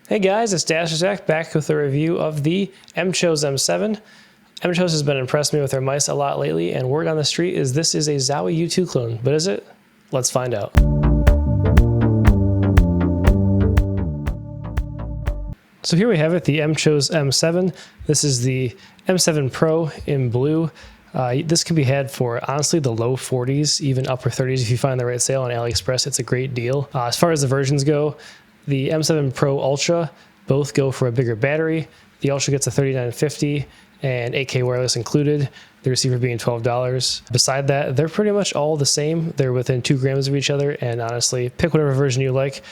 Hey guys, it's Dasher Zach back with a review of the MCHOSE M7. MCHOSE has been impressing me with their mice a lot lately, and word on the street is this is a Zowie U2 clone, but is it? Let's find out. So here we have it, the MCHOSE M7. This is the M7 Pro in blue. This can be had for, honestly, the low 40s, even upper 30s if you find the right sale on AliExpress. It's a great deal. As far as the versions go, the M7 Pro Ultra both go for a bigger battery. The Ultra gets a 3950 and 8K wireless included, the receiver being $12. Beside that, they're pretty much all the same. They're within 2 grams of each other, and honestly, pick whatever version you like.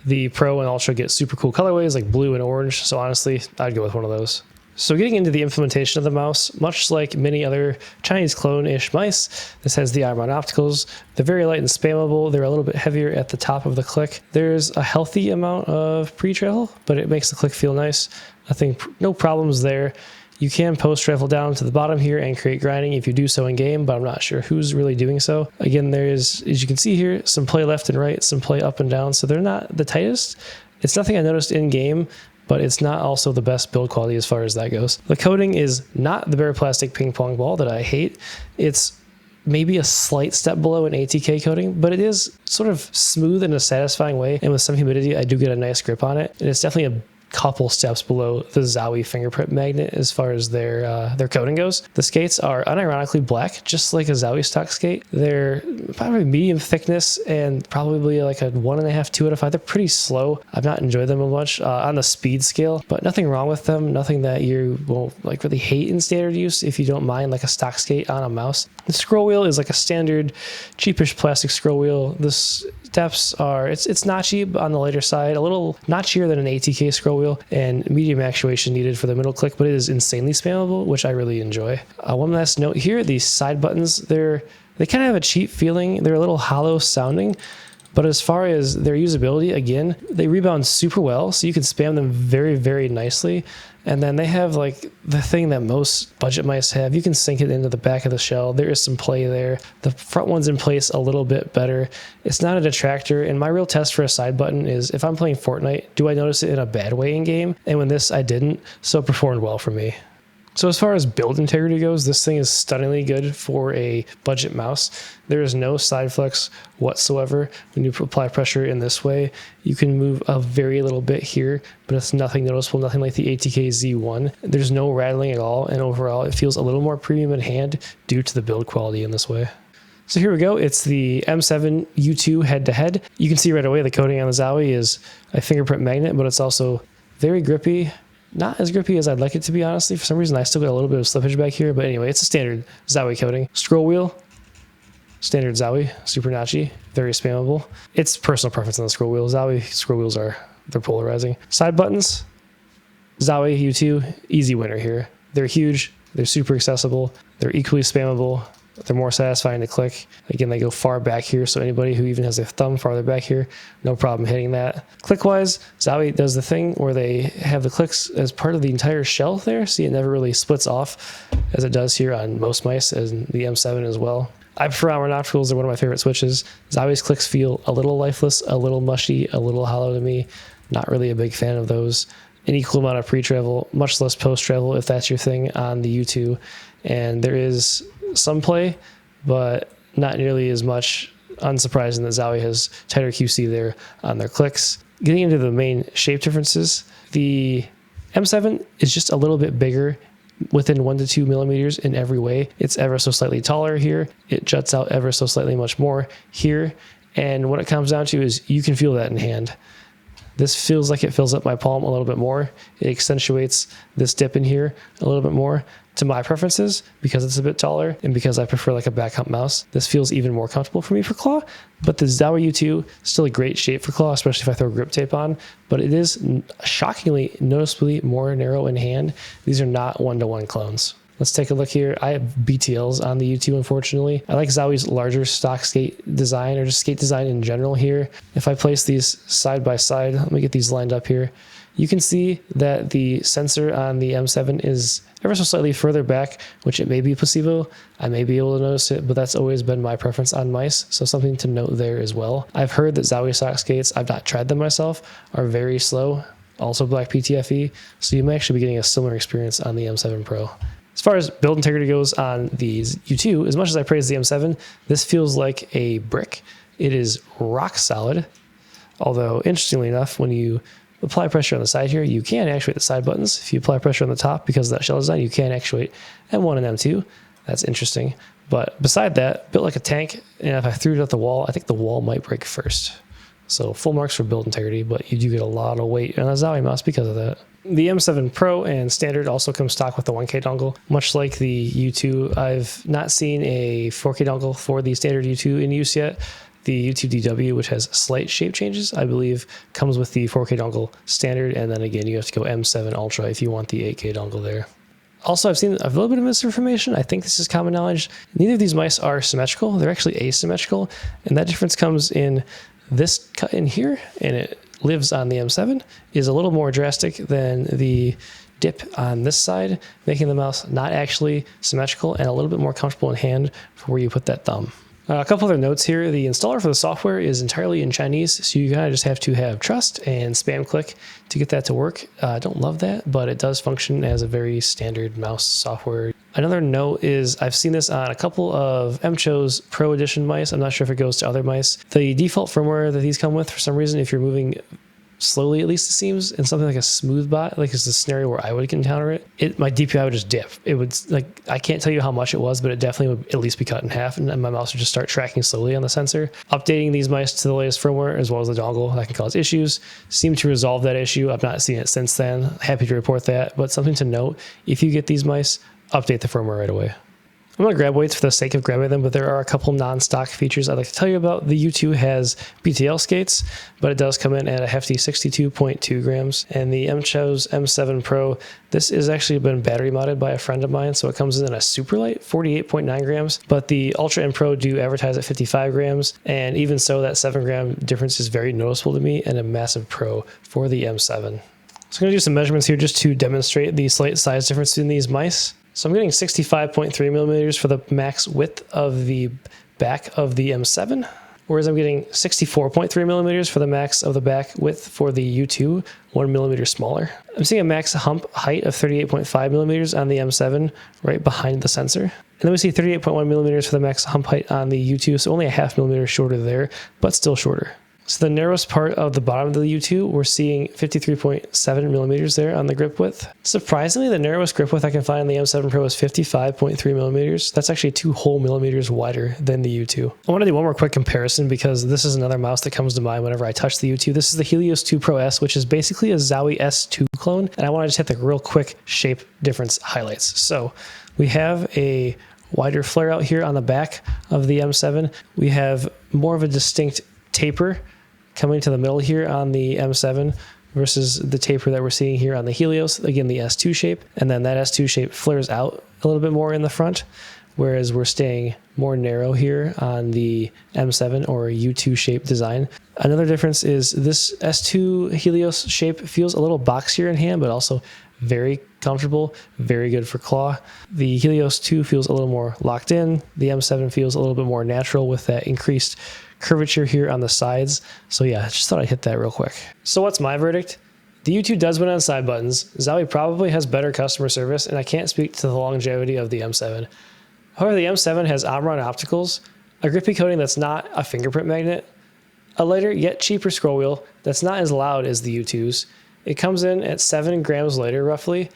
The Pro and Ultra get super cool colorways like blue and orange, so honestly, I'd go with one of those. So getting into the implementation of the mouse, much like many other Chinese clone-ish mice, this has the iron opticals. They're very light and spammable. They're a little bit heavier at the top of the click. There's a healthy amount of pre-travel, but it makes the click feel nice. I think no problems there. You can post-travel down to the bottom here and create grinding if you do so in game, but I'm not sure who's really doing so. Again, there is, as you can see here, some play left and right, some play up and down, so they're not the tightest. It's nothing I noticed in game, but it's not also the best build quality as far as that goes. The coating is not the bare plastic ping pong ball that I hate. It's maybe a slight step below an ATK coating, but it is sort of smooth in a satisfying way, and with some humidity, I do get a nice grip on it, and it's definitely a couple steps below the Zowie fingerprint magnet as far as their coating goes. The skates are unironically black, just like a Zowie stock skate. They're probably medium thickness and probably like a 1.5, 2 out of 5. They're pretty slow. I've not enjoyed them much on the speed scale, but nothing wrong with them. Nothing that you won't like really hate in standard use if you don't mind like a stock skate on a mouse. The scroll wheel is like a standard cheapish plastic scroll wheel. The steps are, it's notchy but on the lighter side, a little notchier than an ATK scroll wheel, and medium actuation needed for the middle click, but it is insanely spammable, which I really enjoy. One last note here, these side buttons, they kind of have a cheap feeling. They're a little hollow sounding, but as far as their usability, again, they rebound super well, so you can spam them very, very nicely. And then they have like the thing that most budget mice have. You can sink it into the back of the shell. There is some play there. The front one's in place a little bit better. It's not a detractor. And my real test for a side button is if I'm playing Fortnite, do I notice it in a bad way in game? And when this, I didn't. So it performed well for me. So as far as build integrity goes, this thing is stunningly good for a budget mouse. There is no side flex whatsoever. When you apply pressure in this way, you can move a very little bit here, but it's nothing noticeable, nothing like the ATK Z1. There's no rattling at all, and overall it feels a little more premium in hand due to the build quality in this way. So here we go. It's the M7 U2 head-to-head. You can see right away the coating on the Zowie is a fingerprint magnet, but it's also very grippy. Not as grippy as I'd like it to be, honestly. For some reason, I still got a little bit of slippage back here, but anyway, it's a standard Zowie coating. Scroll wheel, standard Zowie, super notchy, very spammable. It's personal preference on the scroll wheel. Zowie scroll wheels they're polarizing. Side buttons, Zowie U2, easy winner here. They're huge, they're super accessible, they're equally spammable. They're more satisfying to click. Again, they go far back here, so anybody who even has their thumb farther back here, no problem hitting that. Click-wise, Zowie does the thing where they have the clicks as part of the entire shell there. See, it never really splits off as it does here on most mice, as in the M7 as well. I prefer iron opticals. They're one of my favorite switches. Zowie's clicks feel a little lifeless, a little mushy, a little hollow to me. Not really a big fan of those. An equal amount of pre-travel, much less post-travel if that's your thing on the U2. And there is some play, but not nearly as much. Unsurprising that Zowie has tighter QC there on their clicks. Getting into the main shape differences, the M7 is just a little bit bigger within 1 to 2 millimeters in every way. It's ever so slightly taller here. It juts out ever so slightly much more here. And what it comes down to is you can feel that in hand. This feels like it fills up my palm a little bit more. It accentuates this dip in here a little bit more. To my preferences, because it's a bit taller and because I prefer like a back hump mouse, this feels even more comfortable for me for claw. But the Zowie U2 still a great shape for claw, especially if I throw grip tape on, but it is shockingly noticeably more narrow in hand. These are not one-to-one clones. Let's take a look here. I have BTLs on the U2, unfortunately. I like Zowie's larger stock skate design, or just skate design in general here. If I place these side by side, let me get these lined up here. You can see that the sensor on the M7 is ever so slightly further back, which it may be placebo. I may be able to notice it, but that's always been my preference on mice, so something to note there as well. I've heard that Zowie stock skates, I've not tried them myself, are very slow. also black PTFE. So you may actually be getting a similar experience on the M7 Pro. As far as build integrity goes on the U2, as much as I praise the M7, this feels like a brick. It is rock solid. Although, interestingly enough, when you apply pressure on the side here, you can actuate the side buttons. If you apply pressure on the top, because of that shell design, you can actuate M1 and M2. That's interesting. But beside that, built like a tank, and if I threw it at the wall, I think the wall might break first. So full marks for build integrity, but you do get a lot of weight on a Zowie mouse because of that. The M7 Pro and Standard also comes stock with the 1K dongle. Much like the U2, I've not seen a 4K dongle for the Standard U2 in use yet. The U2 DW, which has slight shape changes, I believe comes with the 4K dongle Standard, and then again you have to go M7 Ultra if you want the 8K dongle there. Also, I've seen a little bit of misinformation. I think this is common knowledge. Neither of these mice are symmetrical. They're actually asymmetrical, and that difference comes in this cut in here, and it lives on the M7, is a little more drastic than the dip on this side, making the mouse not actually symmetrical and a little bit more comfortable in hand for where you put that thumb. A couple other notes here. The installer for the software is entirely in Chinese, so you kind of just have to have trust and spam click to get that to work. I don't love that, but it does function as a very standard mouse software. Another note is I've seen this on a couple of MCHOSE Pro Edition mice. I'm not sure if it goes to other mice. The default firmware that these come with, for some reason, if you're moving slowly, at least it seems, in something like a smooth bot, like it's the scenario where I would encounter it, my DPI would just dip. It would, like, I can't tell you how much it was, but it definitely would at least be cut in half, and my mouse would just start tracking slowly on the sensor. Updating these mice to the latest firmware, as well as the dongle, that can cause issues. Seem to resolve that issue. I've not seen it since then. Happy to report that, but something to note, if you get these mice, update the firmware right away. I'm going to grab weights for the sake of grabbing them, but there are a couple non-stock features I'd like to tell you about. The U2 has BTL skates, but it does come in at a hefty 62.2 grams. And the MCHOSE M7 Pro, this is actually been battery modded by a friend of mine, so it comes in a super light, 48.9 grams. But the Ultra and Pro do advertise at 55 grams, and even so, that 7 gram difference is very noticeable to me, and a massive pro for the M7. So I'm going to do some measurements here just to demonstrate the slight size difference in these mice. So I'm getting 65.3 millimeters for the max width of the back of the M7, whereas I'm getting 64.3 millimeters for the max of the back width for the U2, 1 millimeter smaller. I'm seeing a max hump height of 38.5 millimeters on the M7 right behind the sensor. And then we see 38.1 millimeters for the max hump height on the U2, so only a half millimeter shorter there, but still shorter. So the narrowest part of the bottom of the U2, we're seeing 53.7 millimeters there on the grip width. Surprisingly, the narrowest grip width I can find on the M7 Pro is 55.3 millimeters. That's actually 2 whole millimeters wider than the U2. I want to do one more quick comparison because this is another mouse that comes to mind whenever I touch the U2. This is the Helios II Pro S, which is basically a Zowie S2 clone. And I want to just hit the real quick shape difference highlights. So we have a wider flare out here on the back of the M7. We have more of a distinct taper coming to the middle here on the M7 versus the taper that we're seeing here on the Helios, again the S2 shape, and then that S2 shape flares out a little bit more in the front, whereas we're staying more narrow here on the M7 or U2 shape design. Another difference is this S2 Helios shape feels a little boxier in hand, but also very comfortable, very good for claw. The Helios 2 feels a little more locked in. The M7 feels a little bit more natural with that increased curvature here on the sides. So yeah, I just thought I'd hit that real quick. So what's my verdict? The U2 does win on side buttons. Zowie probably has better customer service, and I can't speak to the longevity of the M7. However, the M7 has Omron opticals, a grippy coating that's not a fingerprint magnet, a lighter yet cheaper scroll wheel that's not as loud as the U2's. It comes in at 7 grams lighter roughly.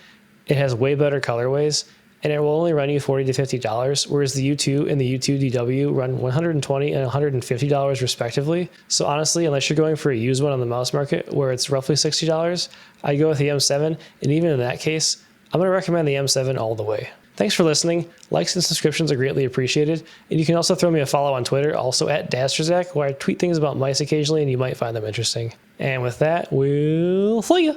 It has way better colorways, and it will only run you $40 to $50, whereas the U2 and the U2 DW run $120 and $150 respectively. So honestly, unless you're going for a used one on the mouse market where it's roughly $60, I'd go with the M7, and even in that case, I'm going to recommend the M7 all the way. Thanks for listening. Likes and subscriptions are greatly appreciated, and you can also throw me a follow on Twitter, also at Dastrazak, where I tweet things about mice occasionally, and you might find them interesting. And with that, we'll see ya!